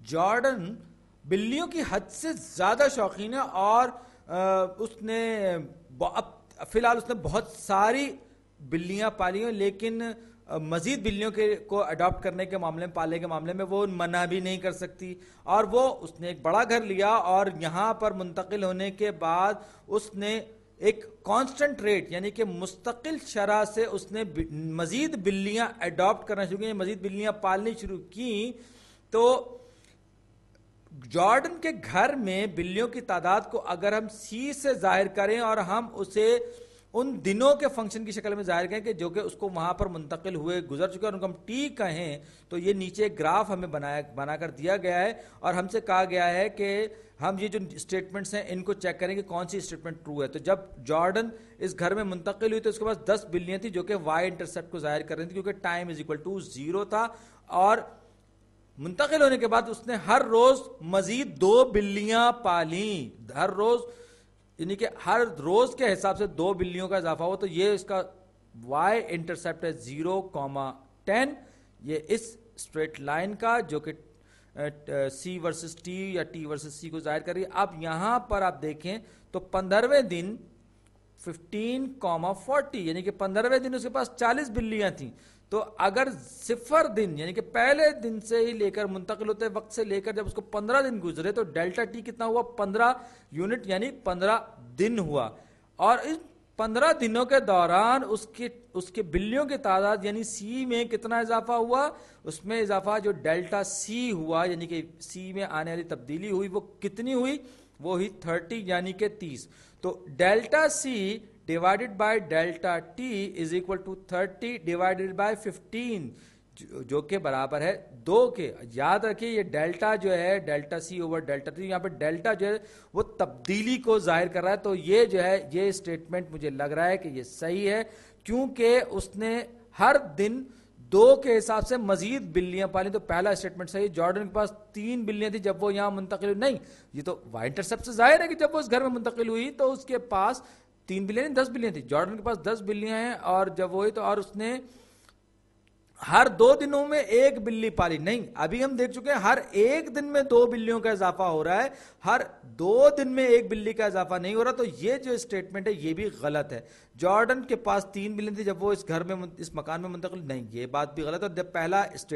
Jordan بلیوں کی حد سے زیادہ شوقین ہے اور اس نے فی الحال اس نے بہت ساری بلیاں پالی ہیں، لیکن مزید بلیوں کو اڈاپٹ کرنے کے معاملے میں، پالنے کے معاملے میں وہ منع بھی نہیں کر سکتی، اور وہ اس نے ایک بڑا گھر لیا اور یہاں پر منتقل ہونے کے بعد اس نے ایک کانسٹنٹ ریٹ یعنی کہ مستقل شرح سے اس نے مزید بلیاں اڈاپٹ کرنا شروع کی، مزید بلیاں پالنی شروع کی۔ تو جارڈن کے گھر میں بلیوں کی تعداد کو اگر ہم سی سے ظاہر کریں اور ہم اسے ان دنوں کے فنکشن کی شکل میں ظاہر کریں کہ جو کہ اس کو وہاں پر منتقل ہوئے گزر چکے اور ان کو ہم ٹی کہیں، تو یہ نیچے گراف ہمیں بنا کر دیا گیا ہے اور ہم سے کہا گیا ہے کہ ہم یہ جو اسٹیٹمنٹس ہیں ان کو چیک کریں کہ کون سی اسٹیٹمنٹ ٹرو ہے۔ تو جب جارڈن اس گھر میں منتقل ہوئی تو اس کے پاس 10 بلیاں تھیں جو کہ وائی انٹرسپٹ کو ظاہر کر رہی تھیں، کیونکہ ٹائم از اکول ٹو 0 تھا، اور منتقل ہونے کے بعد اس نے ہر روز مزید 2 بلیاں پالیں، ہر روز، یعنی کہ ہر روز کے حساب سے 2 بلیوں کا اضافہ ہو، تو یہ اس کا وائی انٹرسپٹ ہے 0,10، یہ اس اسٹریٹ لائن کا جو کہ سی ورسز ٹی یا ٹی ورسز سی کو ظاہر کر رہی ہے۔ اب یہاں پر آپ دیکھیں تو 15ویں دن 15,40 یعنی کہ 15ویں دن اس کے پاس 40 بلیاں تھیں، تو اگر 0 دن یعنی کہ پہلے دن سے ہی لے کر منتقل ہوتے وقت سے لے کر جب اس کو 15 دن گزرے تو ڈیلٹا ٹی کتنا ہوا؟ 15 یونٹ یعنی 15 دن ہوا، اور اس 15 دنوں کے دوران اس کے بلیوں کی تعداد یعنی سی میں کتنا اضافہ ہوا؟ اس میں اضافہ جو ڈیلٹا سی ہوا یعنی کہ سی میں آنے والی تبدیلی ہوئی وہ کتنی ہوئی؟ وہ ہوئی 30 یعنی کہ 30۔ تو delta C divided by delta T is equal to 30 divided by 15 جو کہ برابر ہے 2 کے۔ یاد رکھیں یہ ڈیلٹا جو ہے ڈیلٹا سی اوور ڈیلٹا ٹی، یہاں پہ ڈیلٹا جو ہے وہ تبدیلی کو ظاہر کر رہا ہے، تو یہ جو ہے یہ اسٹیٹمنٹ مجھے لگ رہا ہے کہ یہ صحیح ہے، کیونکہ اس نے ہر دن 2 کے حساب سے مزید بلیاں پالی۔ تو پہلا اسٹیٹمنٹ صحیح، جارڈن کے پاس 3 بلیاں تھیں جب وہ یہاں منتقل ہوئی، نہیں یہ تو وائی انٹرسپٹ سے ظاہر ہے کہ جب وہ اس گھر میں منتقل ہوئی تو اس کے پاس 3 بلیاں نہیں 10 بلیاں تھیں، جارڈن کے پاس 10 بلیاں ہیں، اور جب وہ ہوئی تو اور اس نے ہر 2 دنوں میں 1 بلی پالی، نہیں ابھی ہم دیکھ چکے ہیں ہر 1 دن میں 2 بلیوں کا اضافہ ہو رہا ہے، ہر 2 دن میں 1 بلی کا اضافہ نہیں ہو رہا، تو یہ جو اسٹیٹمنٹ ہے یہ بھی غلط ہے۔ جارڈن کے پاس 3 بلیاں تھی جب وہ اس گھر میں اس مکان میں منتقل، نہیں یہ بات بھی غلط ہے۔ پہلا اسٹیٹمنٹ